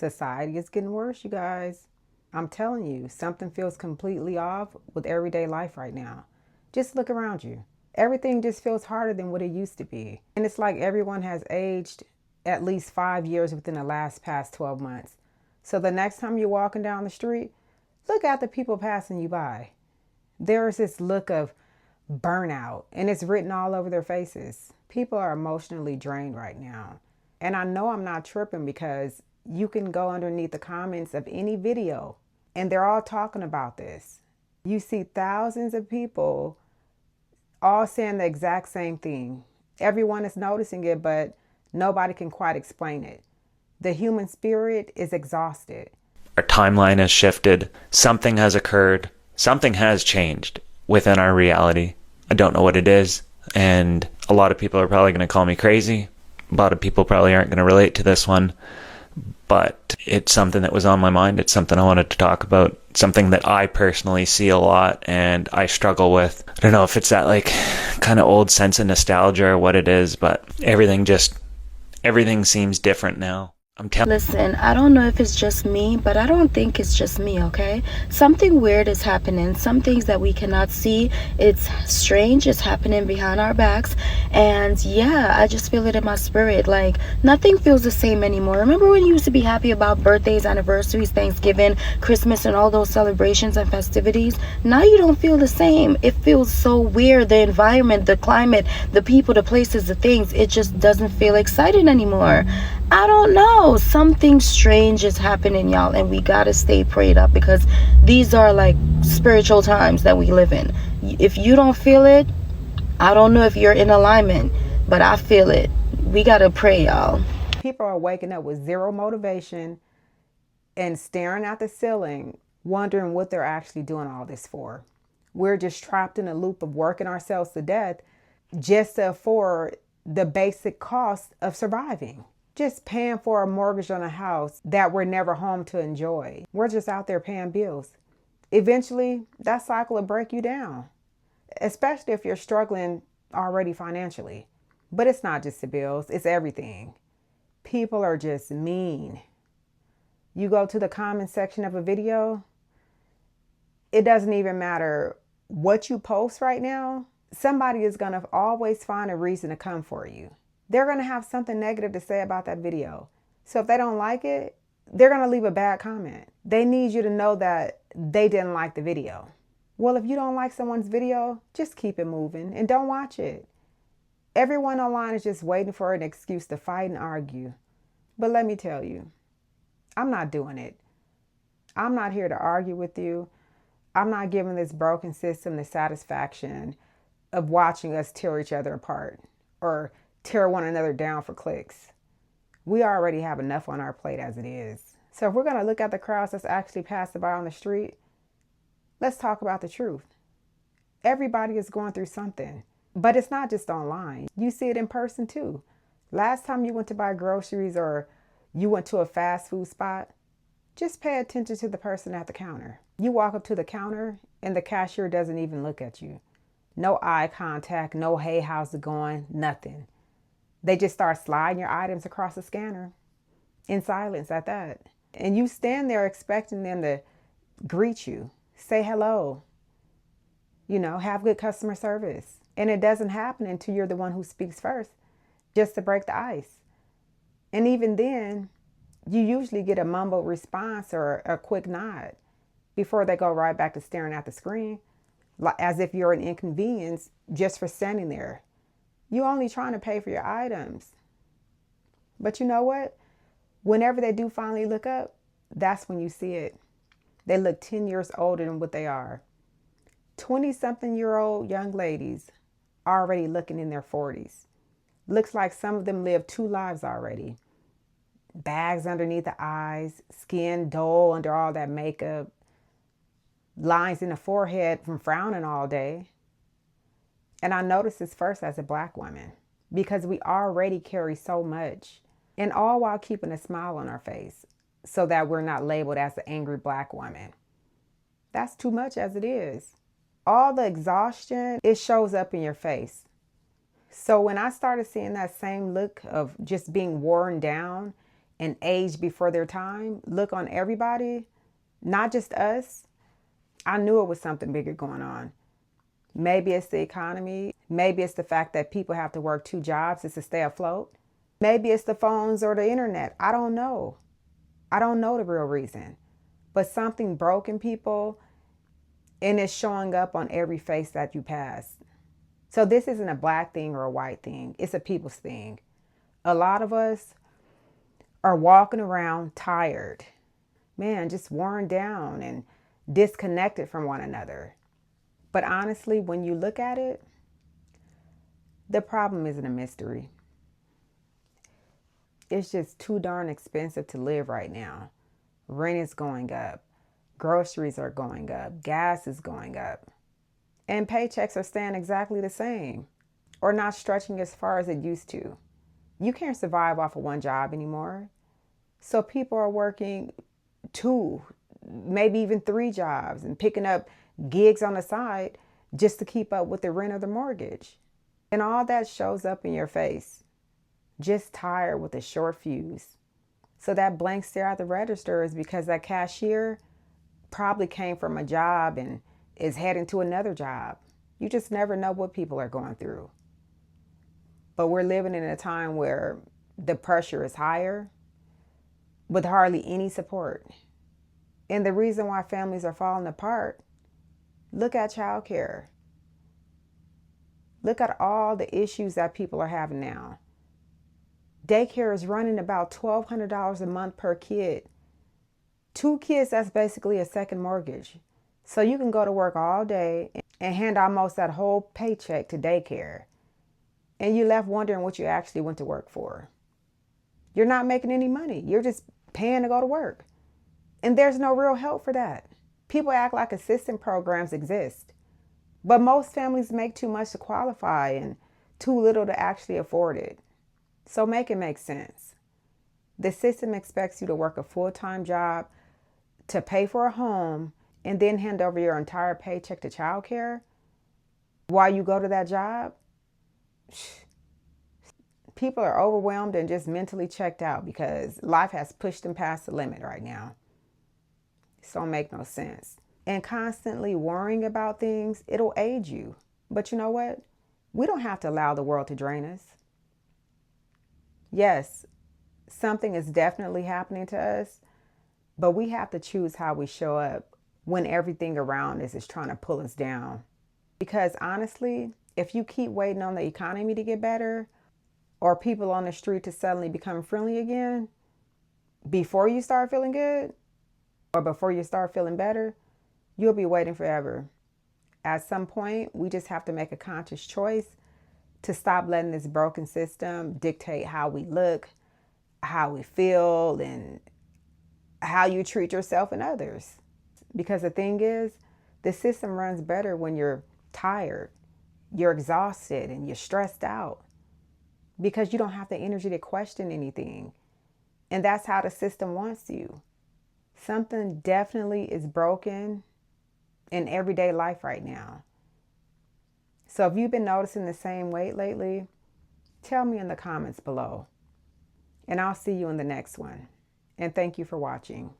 Society is getting worse, you guys. I'm telling you, something feels completely off with everyday life right now. Just look around you. Everything just feels harder than what it used to be. And it's like everyone has aged at least 5 years within the past 12 months. So the next time you're walking down the street, look at the people passing you by. There's this look of burnout, and it's written all over their faces. People are emotionally drained right now. And I know I'm not tripping because you can go underneath the comments of any video and they're all talking about this. You see thousands of people all saying the exact same thing. Everyone is noticing it, but nobody can quite explain it. The human spirit is exhausted. Our timeline has shifted. Something has occurred. Something has changed within our reality. I don't know what it is. And a lot of people are probably going to call me crazy. A lot of people probably aren't going to relate to this one. But it's something that was on my mind. It's something I wanted to talk about. Something that I personally see a lot and I struggle with. I don't know if it's that like kind of old sense of nostalgia or what it is, but everything seems different now. Listen, I don't know if it's just me, but I don't think it's just me, okay? Something weird is happening. Some things that we cannot see. It's strange. It's happening behind our backs. And yeah, I just feel it in my spirit. Like, nothing feels the same anymore. Remember when you used to be happy about birthdays, anniversaries, Thanksgiving, Christmas, and all those celebrations and festivities? Now you don't feel the same. It feels so weird. The environment, the climate, the people, the places, the things. It just doesn't feel exciting anymore. I don't know. Something strange is happening, y'all, and we gotta stay prayed up because these are like spiritual times that we live in. If you don't feel it, I don't know if you're in alignment, but I feel it. We gotta pray, y'all. People are waking up with zero motivation and staring at the ceiling, wondering what they're actually doing all this for. We're just trapped in a loop of working ourselves to death just to afford the basic cost of surviving. Just paying for a mortgage on a house that we're never home to enjoy. We're just out there paying bills. Eventually, that cycle will break you down, especially if you're struggling already financially. But it's not just the bills, it's everything. People are just mean. You go to the comment section of a video, it doesn't even matter what you post right now. Somebody is going to always find a reason to come for you. They're going to have something negative to say about that video. So if they don't like it, they're going to leave a bad comment. They need you to know that they didn't like the video. Well, if you don't like someone's video, just keep it moving and don't watch it. Everyone online is just waiting for an excuse to fight and argue. But let me tell you, I'm not doing it. I'm not here to argue with you. I'm not giving this broken system the satisfaction of watching us tear each other apart or tear one another down for clicks. We already have enough on our plate as it is. So if we're going to look at the crowds that's actually passing by on the street, let's talk about the truth. Everybody is going through something, but it's not just online. You see it in person too. Last time you went to buy groceries or you went to a fast food spot, just pay attention to the person at the counter. You walk up to the counter and the cashier doesn't even look at you. No eye contact, no hey, how's it going? Nothing. They just start sliding your items across the scanner in silence at that. And you stand there expecting them to greet you, say hello, have good customer service. And it doesn't happen until you're the one who speaks first, just to break the ice. And even then, you usually get a mumbled response or a quick nod before they go right back to staring at the screen, as if you're an inconvenience just for standing there. You're only trying to pay for your items. But you know what? Whenever they do finally look up, that's when you see it. They look 10 years older than what they are. 20-something-year-old young ladies already looking in their 40s. Looks like some of them lived 2 lives already. Bags underneath the eyes, skin dull under all that makeup, lines in the forehead from frowning all day. And I noticed this first as a Black woman because we already carry so much, and all while keeping a smile on our face so that we're not labeled as the angry Black woman. That's too much as it is. All the exhaustion, it shows up in your face. So when I started seeing that same look of just being worn down and age before their time look on everybody, not just us, I knew it was something bigger going on. Maybe it's the economy. Maybe it's the fact that people have to work 2 jobs just to stay afloat. Maybe it's the phones or the internet. I don't know. I don't know the real reason. But something broke in people, and it's showing up on every face that you pass. So this isn't a black thing or a white thing. It's a people's thing. A lot of us are walking around tired. Man, just worn down and disconnected from one another. But honestly, when you look at it, the problem isn't a mystery. It's just too darn expensive to live right now. Rent is going up. Groceries are going up. Gas is going up. And paychecks are staying exactly the same or not stretching as far as it used to. You can't survive off of one job anymore. So people are working 2, maybe even 3 jobs and picking up gigs on the side just to keep up with the rent or the mortgage. And all that shows up in your face. Just tired with a short fuse. So that blank stare at the register is because that cashier probably came from a job and is heading to another job. You just never know what people are going through. But we're living in a time where the pressure is higher with hardly any support. And the reason why families are falling apart, look at childcare. Look at all the issues that people are having now. Daycare is running about $1,200 a month per kid. 2 kids, that's basically a second mortgage. So you can go to work all day and hand almost that whole paycheck to daycare. And you're left wondering what you actually went to work for. You're not making any money. You're just paying to go to work. And there's no real help for that. People act like assistance programs exist. But most families make too much to qualify and too little to actually afford it. So make it make sense. The system expects you to work a full-time job, to pay for a home, and then hand over your entire paycheck to childcare while you go to that job. People are overwhelmed and just mentally checked out because life has pushed them past the limit right now. This don't make no sense. And constantly worrying about things, it'll age you. But you know what? We don't have to allow the world to drain us. Yes, something is definitely happening to us, but we have to choose how we show up when everything around us is trying to pull us down. Because honestly, if you keep waiting on the economy to get better or people on the street to suddenly become friendly again before you start feeling good or before you start feeling better, you'll be waiting forever. At some point, we just have to make a conscious choice to stop letting this broken system dictate how we look, how we feel, and how you treat yourself and others. Because the thing is, the system runs better when you're tired, you're exhausted, and you're stressed out because you don't have the energy to question anything. And that's how the system wants you. Something definitely is broken in everyday life right now. So if you've been noticing the same weight lately, tell me in the comments below. And I'll see you in the next one. And thank you for watching.